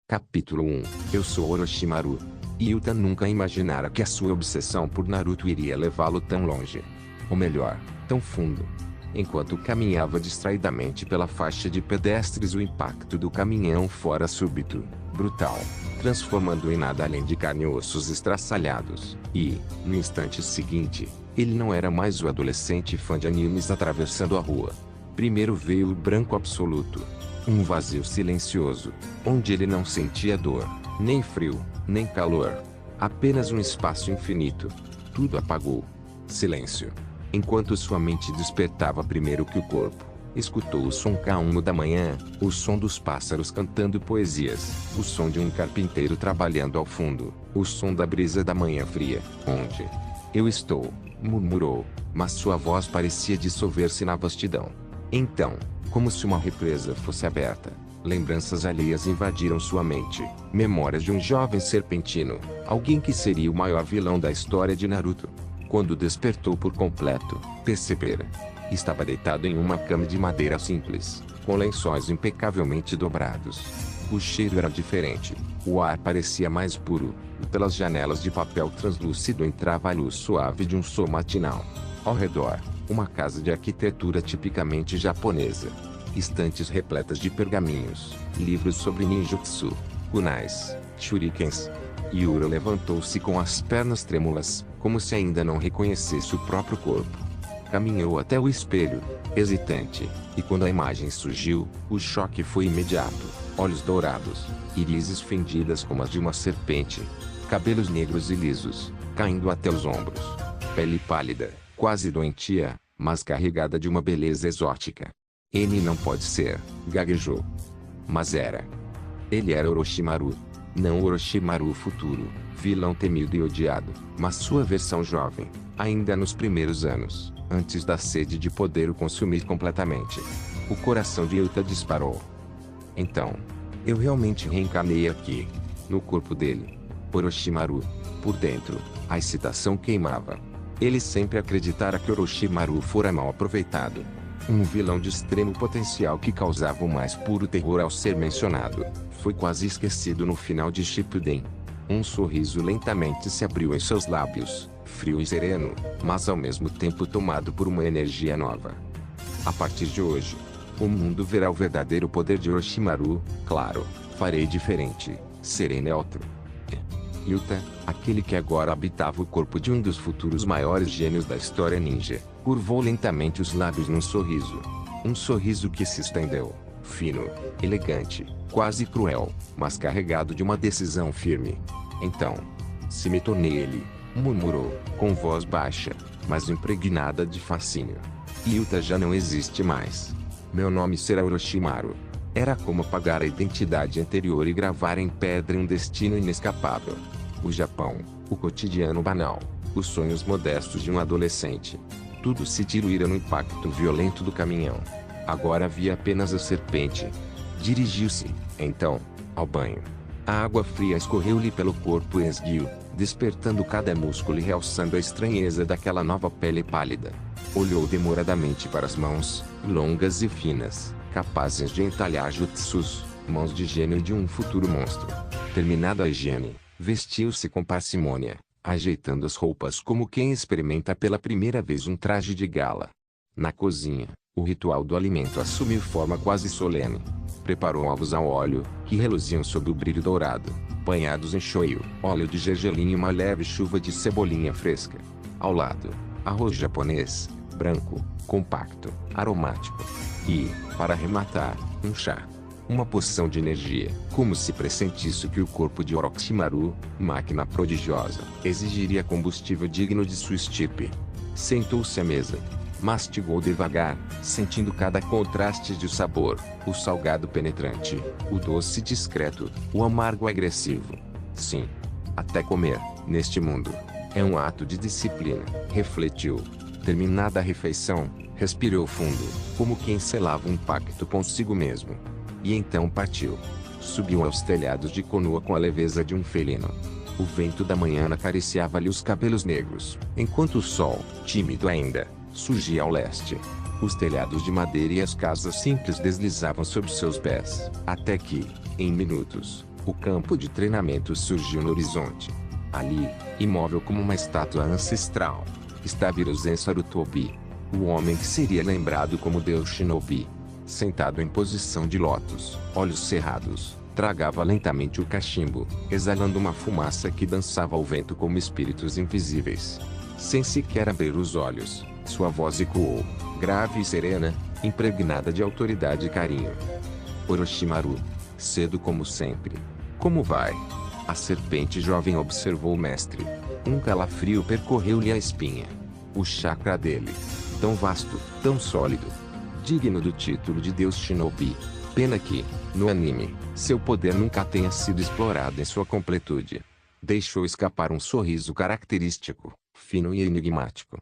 Capítulo 1. Eu sou Orochimaru. Yuta nunca imaginara que a sua obsessão por Naruto iria levá-lo tão longe. Ou melhor, tão fundo. Enquanto caminhava distraidamente pela faixa de pedestres, o impacto do caminhão fora súbito, brutal, transformando-o em nada além de carne e ossos estraçalhados. E, no instante seguinte, ele não era mais o adolescente fã de animes atravessando a rua. Primeiro veio o branco absoluto. Um vazio silencioso, onde ele não sentia dor, nem frio, nem calor. Apenas um espaço infinito. Tudo apagou. Silêncio. Enquanto sua mente despertava primeiro que o corpo, escutou o som calmo da manhã, o som dos pássaros cantando poesias, o som de um carpinteiro trabalhando ao fundo, o som da brisa da manhã fria. Onde eu estou? Murmurou, mas sua voz parecia dissolver-se na vastidão. Então, como se uma represa fosse aberta, lembranças alheias invadiram sua mente. Memórias de um jovem serpentino, alguém que seria o maior vilão da história de Naruto. Quando despertou por completo, percebera. Estava deitado em uma cama de madeira simples, com lençóis impecavelmente dobrados. O cheiro era diferente, o ar parecia mais puro, e pelas janelas de papel translúcido entrava a luz suave de um sol matinal. Ao redor, uma casa de arquitetura tipicamente japonesa. Estantes repletas de pergaminhos, livros sobre ninjutsu, kunais, shurikens. Yura levantou-se com as pernas trêmulas, como se ainda não reconhecesse o próprio corpo. Caminhou até o espelho, hesitante, e quando a imagem surgiu, o choque foi imediato. Olhos dourados, íris fendidas como as de uma serpente, cabelos negros e lisos, caindo até os ombros. Pele pálida, quase doentia, mas carregada de uma beleza exótica. Ele não pode ser, gaguejou. Mas era. Ele era Orochimaru. Não Orochimaru futuro, vilão temido e odiado, mas sua versão jovem, ainda nos primeiros anos, antes da sede de poder o consumir completamente. O coração de Yuta disparou. Então, eu realmente reencarnei aqui, no corpo dele. Orochimaru. Por dentro, a excitação queimava. Ele sempre acreditara que Orochimaru fora mal aproveitado. Um vilão de extremo potencial que causava o mais puro terror ao ser mencionado. Foi quase esquecido no final de Shippuden. Um sorriso lentamente se abriu em seus lábios, frio e sereno, mas ao mesmo tempo tomado por uma energia nova. A partir de hoje, o mundo verá o verdadeiro poder de Orochimaru. Claro, farei diferente, serei neutro. Yuta, aquele que agora habitava o corpo de um dos futuros maiores gênios da história ninja, curvou lentamente os lábios num sorriso. Um sorriso que se estendeu, fino, elegante, quase cruel, mas carregado de uma decisão firme. Então, se me tornei ele, murmurou, com voz baixa, mas impregnada de fascínio. Yuta já não existe mais. Meu nome será Orochimaru. Era como apagar a identidade anterior e gravar em pedra um destino inescapável. O Japão, o cotidiano banal, os sonhos modestos de um adolescente. Tudo se diluíra no impacto violento do caminhão. Agora havia apenas a serpente. Dirigiu-se, então, ao banho. A água fria escorreu-lhe pelo corpo esguio, despertando cada músculo e realçando a estranheza daquela nova pele pálida. Olhou demoradamente para as mãos, longas e finas, capazes de entalhar jutsus, mãos de gênio de um futuro monstro. Terminada a higiene, vestiu-se com parcimônia, ajeitando as roupas como quem experimenta pela primeira vez um traje de gala. Na cozinha, o ritual do alimento assumiu forma quase solene. Preparou ovos ao óleo, que reluziam sob o brilho dourado, banhados em shoyu, óleo de gergelim e uma leve chuva de cebolinha fresca. Ao lado, arroz japonês, branco, compacto, aromático. E, para arrematar, um chá. Uma poção de energia, como se pressentisse que o corpo de Orochimaru, máquina prodigiosa, exigiria combustível digno de sua estirpe. Sentou-se à mesa. Mastigou devagar, sentindo cada contraste de sabor, o salgado penetrante, o doce discreto, o amargo agressivo. Sim. Até comer, neste mundo, é um ato de disciplina, refletiu. Terminada a refeição, respirou fundo, como quem selava um pacto consigo mesmo. E então partiu. Subiu aos telhados de Konoha com a leveza de um felino. O vento da manhã acariciava-lhe os cabelos negros, enquanto o sol, tímido ainda, surgia ao leste. Os telhados de madeira e as casas simples deslizavam sob seus pés, até que, em minutos, O campo de treinamento surgiu no horizonte. Ali, imóvel como uma estátua ancestral, estava Hiruzen Sarutobi, o homem que seria lembrado como Deus Shinobi. Sentado em posição de lótus, olhos cerrados, tragava lentamente o cachimbo, exalando uma fumaça que dançava ao vento como espíritos invisíveis. Sem sequer abrir os olhos, sua voz ecoou, grave e serena, impregnada de autoridade e carinho. Orochimaru. Cedo como sempre. Como vai? A serpente jovem observou o mestre. Um calafrio percorreu-lhe a espinha. O chakra dele, tão vasto, tão sólido, digno do título de Deus Shinobi. Pena que, no anime, seu poder nunca tenha sido explorado em sua completude. Deixou escapar um sorriso característico, fino e enigmático.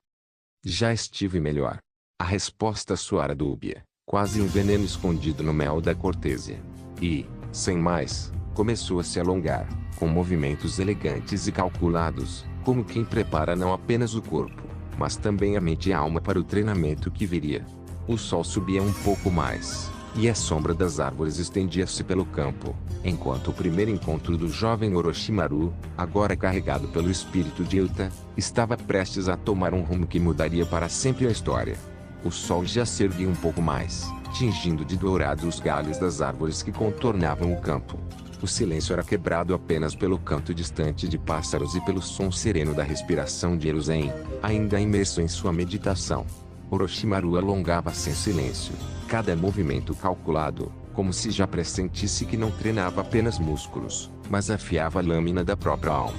Já estive melhor. A resposta soara dúbia, quase um veneno escondido no mel da cortesia. E, sem mais, começou a se alongar, com movimentos elegantes e calculados, como quem prepara não apenas o corpo, mas também a mente e a alma para o treinamento que viria. O sol subia um pouco mais, e a sombra das árvores estendia-se pelo campo, enquanto o primeiro encontro do jovem Orochimaru, agora carregado pelo espírito de Yuta, estava prestes a tomar um rumo que mudaria para sempre a história. O sol já se erguia um pouco mais, tingindo de dourado os galhos das árvores que contornavam o campo. O silêncio era quebrado apenas pelo canto distante de pássaros e pelo som sereno da respiração de Hiruzen, ainda imerso em sua meditação. Orochimaru alongava-se em silêncio, cada movimento calculado, como se já pressentisse que não treinava apenas músculos, mas afiava a lâmina da própria alma.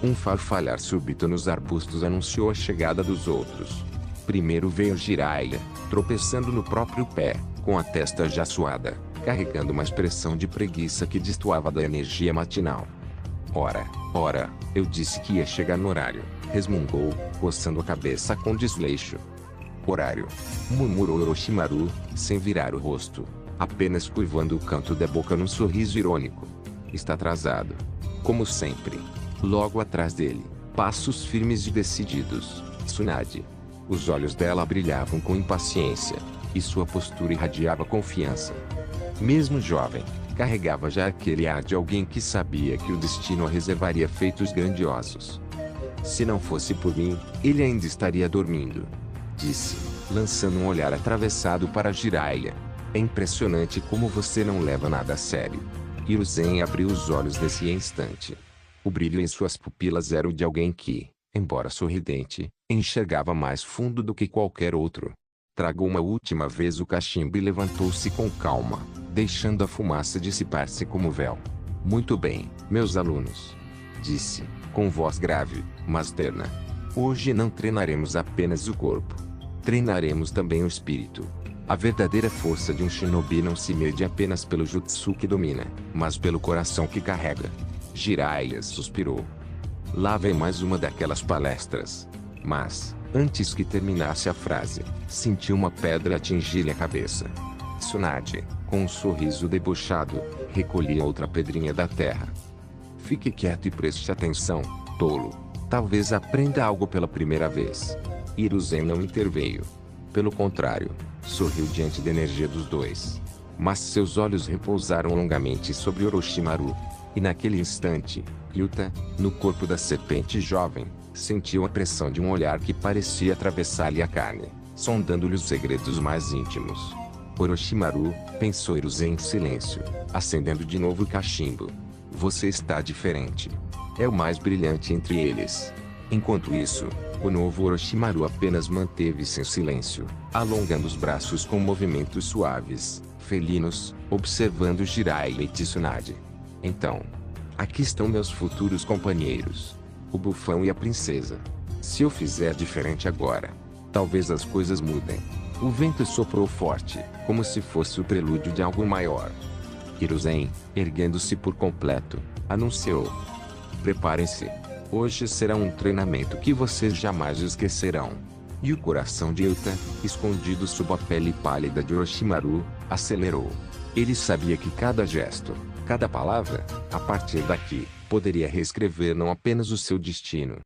Um farfalhar súbito nos arbustos anunciou a chegada dos outros. Primeiro veio Jiraiya, tropeçando no próprio pé, com a testa já suada, carregando uma expressão de preguiça que destoava da energia matinal. Ora, eu disse que ia chegar no horário, resmungou, coçando a cabeça com desleixo. Horário, murmurou Orochimaru, sem virar o rosto, apenas curvando o canto da boca num sorriso irônico. Está atrasado. Como sempre. Logo atrás dele, passos firmes e decididos, Tsunade. Os olhos dela brilhavam com impaciência, e sua postura irradiava confiança. Mesmo jovem, carregava já aquele ar de alguém que sabia que o destino a reservaria feitos grandiosos. Se não fosse por mim, ele ainda estaria dormindo, disse, lançando um olhar atravessado para Jiraiya. É impressionante como você não leva nada a sério. Hiruzen abriu os olhos nesse instante. O brilho em suas pupilas era o de alguém que, embora sorridente, enxergava mais fundo do que qualquer outro. Tragou uma última vez o cachimbo e levantou-se com calma, deixando a fumaça dissipar-se como véu. Muito bem, meus alunos, disse, com voz grave, mas terna. Hoje não treinaremos apenas o corpo. Treinaremos também o espírito. A verdadeira força de um shinobi não se mede apenas pelo jutsu que domina, mas pelo coração que carrega. Jiraiya suspirou. Lá vem mais uma daquelas palestras. Mas, antes que terminasse a frase, sentiu uma pedra atingir-lhe a cabeça. Tsunade, com um sorriso debochado, recolhia outra pedrinha da terra. Fique quieto e preste atenção, tolo. Talvez aprenda algo pela primeira vez. Hiruzen não interveio. Pelo contrário, sorriu diante da energia dos dois. Mas seus olhos repousaram longamente sobre Orochimaru. E naquele instante, Yuta, no corpo da serpente jovem, sentiu a pressão de um olhar que parecia atravessar-lhe a carne, sondando-lhe os segredos mais íntimos. Orochimaru, pensou Hiruzen em silêncio, acendendo de novo o cachimbo. Você está diferente. É o mais brilhante entre eles. Enquanto isso, o novo Orochimaru apenas manteve-se em silêncio, alongando os braços com movimentos suaves, felinos, observando Jiraiya e Tsunade. Então, aqui estão meus futuros companheiros. O bufão e a princesa. Se eu fizer diferente agora, talvez as coisas mudem. O vento soprou forte, como se fosse o prelúdio de algo maior. Hiruzen, erguendo-se por completo, anunciou. Preparem-se. Hoje será um treinamento que vocês jamais esquecerão. E o coração de Yuta, escondido sob a pele pálida de Orochimaru, acelerou. Ele sabia que cada gesto, cada palavra, a partir daqui, poderia reescrever não apenas o seu destino,